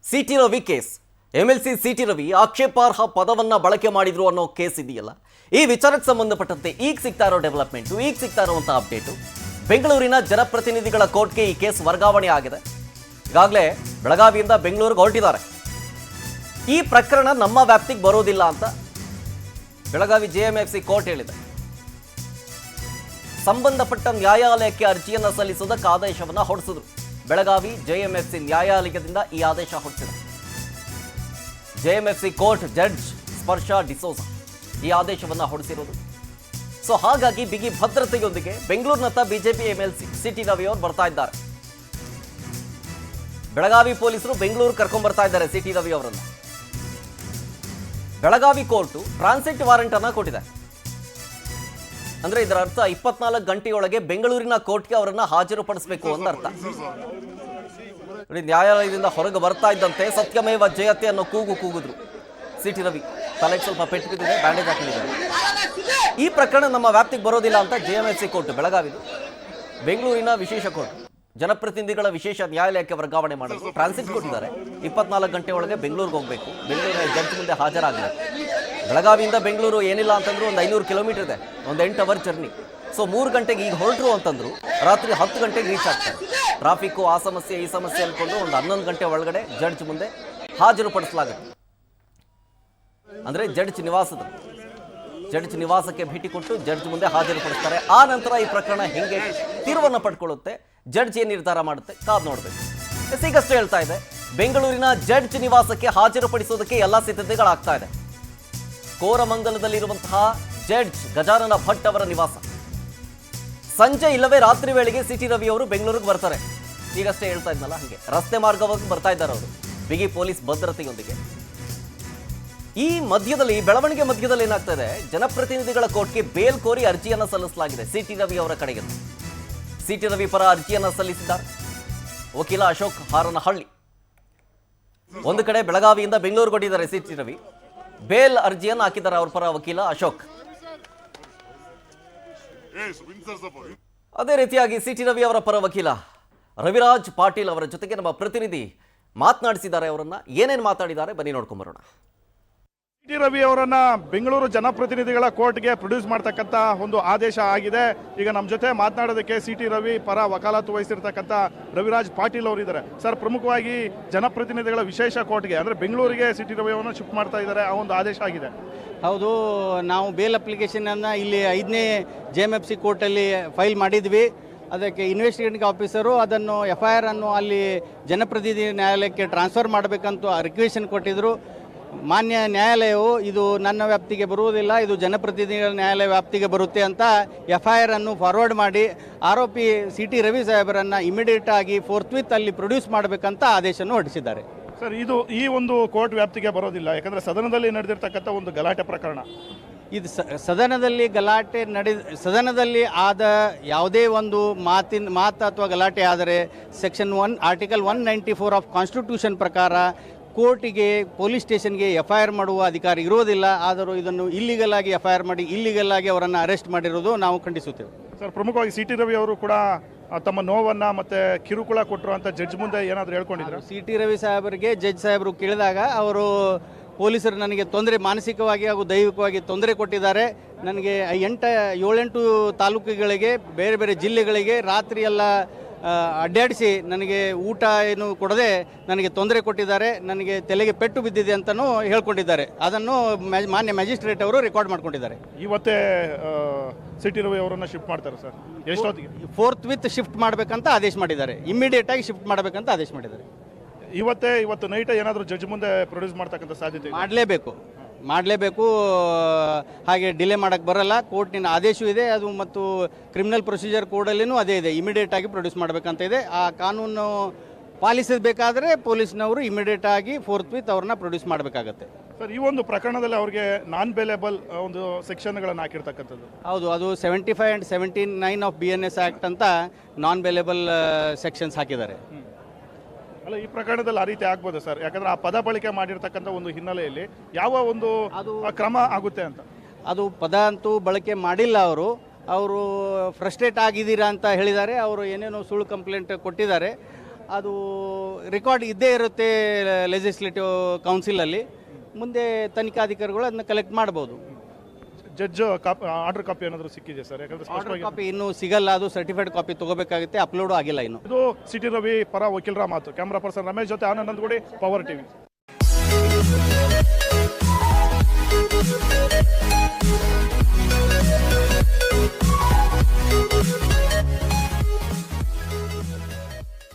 City Ravi case MLC city Ravi ಆಕ್ಷೇಪಾರ್ಹ ಪದವನ್ನ ಬಳಕೆ ಮಾಡಿದ್ರು ಅನ್ನೋ ಕೇಸ್ ಇದೆಯಲ್ಲ, ಈ ವಿಚಾರಕ್ಕೆ ಸಂಬಂಧಪಟ್ಟಂತೆ ಈಗ ಸಿಗ್ತಾ ಇರೋ ಡೆವಲಪ್ಮೆಂಟ್, ಈಗ ಸಿಗ್ತಾ ಇರುವಂತಹ ಅಪ್ಡೇಟು, ಬೆಂಗಳೂರಿನ ಜನಪ್ರತಿನಿಧಿಗಳ ಕೋರ್ಟ್ಗೆ ಈ ಕೇಸ್ ವರ್ಗಾವಣೆ ಆಗಿದೆ. ಈಗಾಗಲೇ ಬೆಳಗಾವಿಯಿಂದ ಬೆಂಗಳೂರಿಗೆ ಹೊರಟಿದ್ದಾರೆ. ಈ ಪ್ರಕರಣ ನಮ್ಮ ವ್ಯಾಪ್ತಿಗೆ ಬರೋದಿಲ್ಲ ಅಂತ ಬೆಳಗಾವಿ ಜೆಎಂಎಫ್ಸಿ ಕೋರ್ಟ್ ಹೇಳಿದೆ. ಸಂಬಂಧಪಟ್ಟ ನ್ಯಾಯಾಲಯಕ್ಕೆ ಅರ್ಜಿಯನ್ನು ಸಲ್ಲಿಸುವುದಕ್ಕೆ ಆದೇಶವನ್ನು ಹೊರಡಿಸಿದ್ರು. ಬೆಳಗಾವಿ ಜೆಎಂಎಫ್ಸಿ ನ್ಯಾಯಾಲಯದಿಂದ ಈ ಆದೇಶ ಹೊರಡಿಸಿದೆ. ಜೆಎಂಎಫ್ಸಿ ಕೋರ್ಟ್ ಜಡ್ಜ್ ಸ್ಪರ್ಶ ಡಿಸೋಜಾ ಈ ಆದೇಶವನ್ನು ಹೊರಡಿಸಿರೋದು. ಸೊ ಹಾಗಾಗಿ ಬಿಗಿ ಭದ್ರತೆಯೊಂದಿಗೆ ಬೆಂಗಳೂರಿನತ್ತ ಬಿಜೆಪಿ ಎಂಎಲ್ಸಿ ಸಿಟಿ ರವಿ ಅವರು ಬರ್ತಾ ಇದ್ದಾರೆ. ಬೆಳಗಾವಿ ಪೊಲೀಸರು ಬೆಂಗಳೂರು ಕರ್ಕೊಂಡ್ ಬರ್ತಾ ಇದ್ದಾರೆ ಸಿಟಿ ರವಿ ಅವರನ್ನು. ಬೆಳಗಾವಿ ಕೋರ್ಟು ಟ್ರಾನ್ಸಿಟ್ ವಾರೆಂಟ್ ಅನ್ನ ಕೊಟ್ಟಿದೆ. ಅಂದ್ರೆ ಇದರ ಅರ್ಥ 24 ಗಂಟೆಯೊಳಗೆ ಬೆಂಗಳೂರಿನ ಕೋರ್ಟ್ಗೆ ಅವರನ್ನ ಹಾಜರುಪಡಿಸಬೇಕು ಅಂತ ಅರ್ಥ. ನ್ಯಾಯಾಲಯದಿಂದ ಹೊರಗೆ ಬರ್ತಾ ಇದ್ದಂತೆ ಸತ್ಯಮೇವ ಜಯತೆ ಅನ್ನೋ ಕೂಗಿದ್ರು ಸಿಟಿ ರವಿ. ತಲೆಗೆ ಸ್ವಲ್ಪ ಪೆಟ್ಟು ಬಿದ್ದಿದೆ, ಬ್ಯಾಂಡೇಜ್ ಹಾಕಿದ್ದಾರೆ. ಈ ಪ್ರಕರಣ ನಮ್ಮ ವ್ಯಾಪ್ತಿಗೆ ಬರೋದಿಲ್ಲ ಅಂತ ಜೆಎಂಎಫ್ಸಿ ಕೋರ್ಟ್ ಬೆಳಗಾವಿದು ಬೆಂಗಳೂರಿನ ವಿಶೇಷ ಕೋರ್ಟ್ ಜನಪ್ರತಿನಿಧಿಗಳ ವಿಶೇಷ ನ್ಯಾಯಾಲಯಕ್ಕೆ ವರ್ಗಾವಣೆ ಮಾಡಲು ಟ್ರಾನ್ಸಿಟ್ ಕೊಟ್ಟಿದ್ದಾರೆ. 24 ಗಂಟೆ ಒಳಗೆ ಬೆಂಗಳೂರಿಗೆ ಹೋಗಬೇಕು, ಬೆಂಗಳೂರಿನ ಜಡ್ಜ್ ಮುಂದೆ ಹಾಜರಾಗಬೇಕು. ಬೆಳಗಾವಿಯಿಂದ ಬೆಂಗಳೂರು ಏನಿಲ್ಲ ಅಂತಂದ್ರು ಒಂದು 500 ಕಿಲೋಮೀಟರ್ ಇದೆ, ಒಂದು 8 ಅವರ್ ಜರ್ನಿ. ಸೊ 3 ಗಂಟೆಗೆ ಈಗ ಹೊರಟರು ಅಂತಂದ್ರು ರಾತ್ರಿ 10 ಗಂಟೆಗೆ ರೀಚ್ ಆಗ್ತಾರೆ. ಟ್ರಾಫಿಕ್ಕು ಆ ಸಮಸ್ಯೆ ಈ ಸಮಸ್ಯೆ ಅನ್ಕೊಂಡು ಒಂದು 11 ಗಂಟೆ ಒಳಗಡೆ ಜಡ್ಜ್ ಮುಂದೆ ಹಾಜರುಪಡಿಸಲಾಗುತ್ತೆ. ಅಂದ್ರೆ ಜಡ್ಜ್ ನಿವಾಸಕ್ಕೆ ಭೇಟಿ ಕೊಟ್ಟು ಜಡ್ಜ್ ಮುಂದೆ ಹಾಜರುಪಡಿಸ್ತಾರೆ. ಆ ನಂತರ ಈ ಪ್ರಕರಣ ಹೆಂಗೆ ತೀರ್ವನ್ನು ಪಡ್ಕೊಳ್ಳುತ್ತೆ, ಜಡ್ಜ್ ಏನ್ ನಿರ್ಧಾರ ಮಾಡುತ್ತೆ ಕಾದ್ ನೋಡ್ಬೇಕು. ಈಗಷ್ಟೇ ಹೇಳ್ತಾ ಇದೆ, ಬೆಂಗಳೂರಿನ ಜಡ್ಜ್ ನಿವಾಸಕ್ಕೆ ಹಾಜರುಪಡಿಸೋದಕ್ಕೆ ಎಲ್ಲಾ ಸಿದ್ಧತೆಗಳಾಗ್ತಾ ಇದೆ. ಕೋರಮಂಗಲದಲ್ಲಿರುವಂತಹ ಜಡ್ಜ್ ಗಜಾನನ ಭಟ್ ಅವರ ನಿವಾಸ. ಸಂಜೆ ಇಲ್ಲವೇ ರಾತ್ರಿ ವೇಳೆಗೆ ಸಿಟಿ ರವಿ ಅವರು ಬೆಂಗಳೂರಿಗೆ ಬರ್ತಾರೆ. ಈಗಷ್ಟೇ ಹೇಳ್ತಾ ಇದ್ನಲ್ಲ, ಹಂಗೆ ರಸ್ತೆ ಮಾರ್ಗವಾಗಿ ಬರ್ತಾ ಇದ್ದಾರೆ ಅವರು ಬಿಗಿ ಪೊಲೀಸ್ ಭದ್ರತೆಯೊಂದಿಗೆ. ಈ ಮಧ್ಯದಲ್ಲಿ ಬೆಳವಣಿಗೆ ಮಧ್ಯದಲ್ಲಿ ಏನಾಗ್ತಾ ಇದೆ, ಜನಪ್ರತಿನಿಧಿಗಳ ಕೋರ್ಟ್ಗೆ ಬೇಲ್ ಕೋರಿ ಅರ್ಜಿಯನ್ನು ಸಲ್ಲಿಸಲಾಗಿದೆ ಸಿಟಿ ರವಿ ಅವರ ಕಡೆಗೆ. ಸಿಟಿ ರವಿ ಪರ ಅರ್ಜಿಯನ್ನು ಸಲ್ಲಿಸಿದ್ದಾರೆ ವಕೀಲ ಅಶೋಕ್ ಹಾರನಹಳ್ಳಿ. ಒಂದು ಕಡೆ ಬೆಳಗಾವಿಯಿಂದ ಬೆಂಗಳೂರು ಕೊಟ್ಟಿದ್ದಾರೆ ಸಿಟಿ ರವಿ, ಬೇಲ್ ಅರ್ಜಿಯನ್ನು ಹಾಕಿದ್ದಾರೆ ಅವ್ರ ಪರ ವಕೀಲ ಅಶೋಕ್. ಅದೇ ರೀತಿಯಾಗಿ ಸಿಟಿ ರವಿ ಅವರ ಪರ ವಕೀಲ ರವಿರಾಜ್ ಪಾಟೀಲ್ ಅವರ ಜೊತೆಗೆ ನಮ್ಮ ಪ್ರತಿನಿಧಿ ಮಾತನಾಡಿಸಿದ್ದಾರೆ. ಅವರನ್ನ ಏನೇನು ಮಾತಾಡಿದ್ದಾರೆ ಬನ್ನಿ ನೋಡ್ಕೊಂಡ್ ಬರೋಣ. ಸಿಟಿ ರವಿ ಅವರನ್ನ ಬೆಂಗಳೂರು ಜನಪ್ರತಿನಿಧಿಗಳ ಕೋರ್ಟ್ಗೆ ಪ್ರೊಡ್ಯೂಸ್ ಮಾಡ್ತಕ್ಕಂಥ ಒಂದು ಆದೇಶ ಆಗಿದೆ. ಈಗ ನಮ್ಮ ಜೊತೆ ಮಾತನಾಡೋದಕ್ಕೆ ಸಿಟಿ ರವಿ ಪರ ವಕಾಲತ್ತು ವಹಿಸಿರ್ತಕ್ಕಂಥ ರವಿರಾಜ್ ಪಾಟೀಲ್ ಅವರು ಇದ್ದಾರೆ. ಸರ್, ಪ್ರಮುಖವಾಗಿ ಜನಪ್ರತಿನಿಧಿಗಳ ವಿಶೇಷ ಕೋರ್ಟ್ಗೆ ಅಂದ್ರೆ ಬೆಂಗಳೂರಿಗೆ ಸಿಟಿ ರವಿ ಅವರನ್ನು ಶಿಫ್ಟ್ ಮಾಡ್ತಾ ಇದ್ದಾರೆ, ಆ ಒಂದು ಆದೇಶ ಆಗಿದೆ. ಹೌದು, ನಾವು ಬೇಲ್ ಅಪ್ಲಿಕೇಶನನ್ನು ಇಲ್ಲಿ 5ನೇ ಜೆಎಂಎಫ್ಸಿ ಕೋರ್ಟಲ್ಲಿ ಫೈಲ್ ಮಾಡಿದ್ವಿ. ಅದಕ್ಕೆ ಇನ್ವೆಸ್ಟಿಗೇಟಿಂಗ್ ಆಫೀಸರು ಅದನ್ನು FIR ಅನ್ನು ಅಲ್ಲಿ ಜನಪ್ರತಿನಿಧಿ ನ್ಯಾಯಾಲಯಕ್ಕೆ ಟ್ರಾನ್ಸ್ಫರ್ ಮಾಡಬೇಕಂತ ರಿಕ್ವೆಷನ್ ಕೊಟ್ಟಿದ್ದರು. ಮಾನ್ಯ ನ್ಯಾಯಾಲಯವು ಇದು ನನ್ನ ವ್ಯಾಪ್ತಿಗೆ ಬರುವುದಿಲ್ಲ, ಇದು ಜನಪ್ರತಿನಿಧಿಗಳ ನ್ಯಾಯಾಲಯ ವ್ಯಾಪ್ತಿಗೆ ಬರುತ್ತೆ ಅಂತ FIR ಅನ್ನು ಫಾರ್ವರ್ಡ್ ಮಾಡಿ ಆರೋಪಿ ಸಿಟಿ ರವಿ ಸಾಹೇಬರನ್ನು ಇಮಿಡಿಯೇಟ್ ಆಗಿ ಫೋರ್ತ್ವಿತ್ ಅಲ್ಲಿ ಪ್ರೊಡ್ಯೂಸ್ ಮಾಡಬೇಕಂತ ಆದೇಶವನ್ನು ಹೊರಡಿಸಿದ್ದಾರೆ. ಸರ್, ಇದು ಈ ಒಂದು ಕೋರ್ಟ್ ವ್ಯಾಪ್ತಿಗೆ ಬರೋದಿಲ್ಲ, ಯಾಕಂದ್ರೆ ಸದನದಲ್ಲಿ ನಡೆದಿರ್ತಕ್ಕಂಥ ಒಂದು ಗಲಾಟೆ ಪ್ರಕರಣ. ಇದು ಸದನದಲ್ಲಿ ಆದ ಯಾವುದೇ ಒಂದು ಮಾತು ಅಥವಾ ಗಲಾಟೆ ಆದರೆ ಸೆಕ್ಷನ್ 1 ಆರ್ಟಿಕಲ್ 194 ಆಫ್ ಕಾನ್ಸ್ಟಿಟ್ಯೂಷನ್ ಪ್ರಕಾರ ಕೋರ್ಟಿಗೆ ಪೊಲೀಸ್ ಸ್ಟೇಷನ್ಗೆ FIR ಮಾಡುವ ಅಧಿಕಾರ ಇರೋದಿಲ್ಲ. ಆದರೂ ಇದನ್ನು ಇಲ್ಲಿಗಲ್ ಆಗಿ FIR ಮಾಡಿ ಇಲ್ಲಿಗಲ್ ಆಗಿ ಅವರನ್ನು ಅರೆಸ್ಟ್ ಮಾಡಿರೋದು ನಾವು ಖಂಡಿಸುತ್ತೇವೆ. ಸರ್, ಪ್ರಮುಖವಾಗಿ ಸಿಟಿ ರವಿ ಅವರು ಕೂಡ ತಮ್ಮ ನೋವನ್ನ ಮತ್ತೆ ಕಿರುಕುಳ ಕೊಟ್ಟರು ಅಂತ ಜಡ್ಜ್ ಮುಂದೆ ಏನಾದರೂ ಹೇಳ್ಕೊಂಡಿದ್ರು. ಸಿಟಿ ರವಿ ಸಾಹೇಬರಿಗೆ ಜಡ್ಜ್ ಸಾಹೇಬರು ಕೇಳಿದಾಗ ಅವರು ಪೊಲೀಸರು ನನಗೆ ಮಾನಸಿಕವಾಗಿ ಹಾಗೂ ದೈಹಿಕವಾಗಿ ತೊಂದರೆ ಕೊಟ್ಟಿದ್ದಾರೆ. ನನಗೆ 7-8 ತಾಲೂಕುಗಳಿಗೆ ಬೇರೆ ಬೇರೆ ಜಿಲ್ಲೆಗಳಿಗೆ ರಾತ್ರಿ ಎಲ್ಲ ಅಡ್ಡಾಡಿಸಿ ನನಗೆ ಊಟ ಏನು ಕೊಡದೆ ನನಗೆ ತೊಂದರೆ ಕೊಟ್ಟಿದ್ದಾರೆ, ನನಗೆ ತಲೆಗೆ ಪೆಟ್ಟು ಬಿದ್ದಿದೆ ಅಂತಲೂ ಹೇಳ್ಕೊಂಡಿದ್ದಾರೆ. ಅದನ್ನು ಮಾನ್ಯ ಮ್ಯಾಜಿಸ್ಟ್ರೇಟ್ ಅವರು ರೆಕಾರ್ಡ್ ಮಾಡ್ಕೊಂಡಿದ್ದಾರೆ. ಇವತ್ತೇ ಸಿಟಿ ರವಿ ಅವರನ್ನು ಶಿಫ್ಟ್ ಮಾಡ್ತಾರೆ ಸರ್, ಎಷ್ಟೊತ್ತಿಗೆ? ಫೋರ್ತ್ವಿತ್ ಶಿಫ್ಟ್ ಮಾಡಬೇಕಂತ ಆದೇಶ ಮಾಡಿದ್ದಾರೆ, ಇಮಿಡಿಯೇಟ್ ಆಗಿ ಶಿಫ್ಟ್ ಮಾಡಬೇಕಂತ ಆದೇಶ ಮಾಡಿದ್ದಾರೆ. ಇವತ್ತು ನೈಟ್ ಏನಾದರೂ ಜಡ್ಜ್ ಮುಂದೆ ಪ್ರೊಡ್ಯೂಸ್ ಮಾಡ್ತಕ್ಕಂಥ ಸಾಧ್ಯತೆ ಮಾಡಲೇಬೇಕು. ಹಾಗೆ ಡಿಲೇ ಮಾಡೋಕ್ಕೆ ಬರಲ್ಲ. ಕೋರ್ಟಿನ ಆದೇಶ ಇದೆ, ಅದು ಮತ್ತು ಕ್ರಿಮಿನಲ್ ಪ್ರೊಸೀಜರ್ ಕೋಡಲ್ಲಿನೂ ಅದೇ ಇದೆ, ಇಮಿಡಿಯೇಟ್ ಆಗಿ ಪ್ರೊಡ್ಯೂಸ್ ಮಾಡಬೇಕಂತ ಇದೆ. ಆ ಕಾನೂನು ಪಾಲಿಸಬೇಕಾದ್ರೆ ಪೊಲೀಸ್ನವರು ಇಮಿಡಿಯೇಟ್ ಆಗಿ ಫೋರ್ತ್ವಿತ್ ಅವ್ರನ್ನ ಪ್ರೊಡ್ಯೂಸ್ ಮಾಡಬೇಕಾಗತ್ತೆ. ಸರ್, ಈ ಒಂದು ಪ್ರಕರಣದಲ್ಲಿ ಅವ್ರಿಗೆ ನಾನ್ ಬೇಲೇಬಲ್ ಒಂದು ಸೆಕ್ಷನ್ಗಳನ್ನು ಹಾಕಿರ್ತಕ್ಕಂಥದ್ದು. ಹೌದು, ಅದು 75 and 79 ಆಫ್ BNS ಆ್ಯಕ್ಟ್ ಅಂತ ನಾನ್ ಬೇಲೇಬಲ್ ಸೆಕ್ಷನ್ಸ್ ಹಾಕಿದ್ದಾರೆ. ಅಲ್ಲ, ಈ ಪ್ರಕರಣದಲ್ಲಿ ಆ ರೀತಿ ಆಗ್ಬೋದು ಸರ್, ಯಾಕಂದ್ರೆ ಆ ಪದ ಬಳಕೆ ಮಾಡಿರ್ತಕ್ಕಂಥ ಒಂದು ಹಿನ್ನೆಲೆಯಲ್ಲಿ ಯಾವ ಒಂದು ಕ್ರಮ ಆಗುತ್ತೆ ಅಂತ. ಅದು ಪದ ಅಂತೂ ಬಳಕೆ ಮಾಡಿಲ್ಲ. ಅವರು ಫ್ರಸ್ಟ್ರೇಟ್ ಆಗಿದ್ದೀರಾ ಅಂತ ಹೇಳಿದ್ದಾರೆ. ಅವರು ಏನೇನೋ ಸುಳ್ಳು ಕಂಪ್ಲೇಂಟ್ ಕೊಟ್ಟಿದ್ದಾರೆ. ಅದು ರೆಕಾರ್ಡ್ ಇದ್ದೇ ಇರುತ್ತೆ ಲೆಜಿಸ್ಲೇಟಿವ್ ಕೌನ್ಸಿಲಲ್ಲಿ. ಮುಂದೆ ತನಿಖಾಧಿಕಾರಿಗಳು ಅದನ್ನ ಕಲೆಕ್ಟ್ ಮಾಡ್ಬೋದು. ಜಡ್ಜ್ ಆರ್ಡರ್ ಕಾಪಿ ಏನಾದರೂ ಸಿಕ್ಕಿದೆ ಸರ್? ಯಾಕಂದ್ರೆ ಆರ್ಡರ್ ಸ್ಪಷ್ಟವಾಗಿ ಕಾಪಿ ಇನ್ನೂ ಸಿಗಲ್ಲ, ಅದು ಸರ್ಟಿಫೈಡ್ ಕಾಪಿ ತಗೋಬೇಕಾಗುತ್ತೆ, ಅಪ್ಲೋಡು ಆಗಿಲ್ಲ ಇನ್ನು. ಇದು ಸಿಟಿ ರವಿ ಪರ ವಕೀಲರ ಮಾತು. ಕ್ಯಾಮ್ರಾ ಪರ್ಸನ್ ರಮೇಶ್ ಜೊತೆ ಆನಂದ್ ನಂದಗುಡಿ, ಪವರ್ ಟಿವಿ.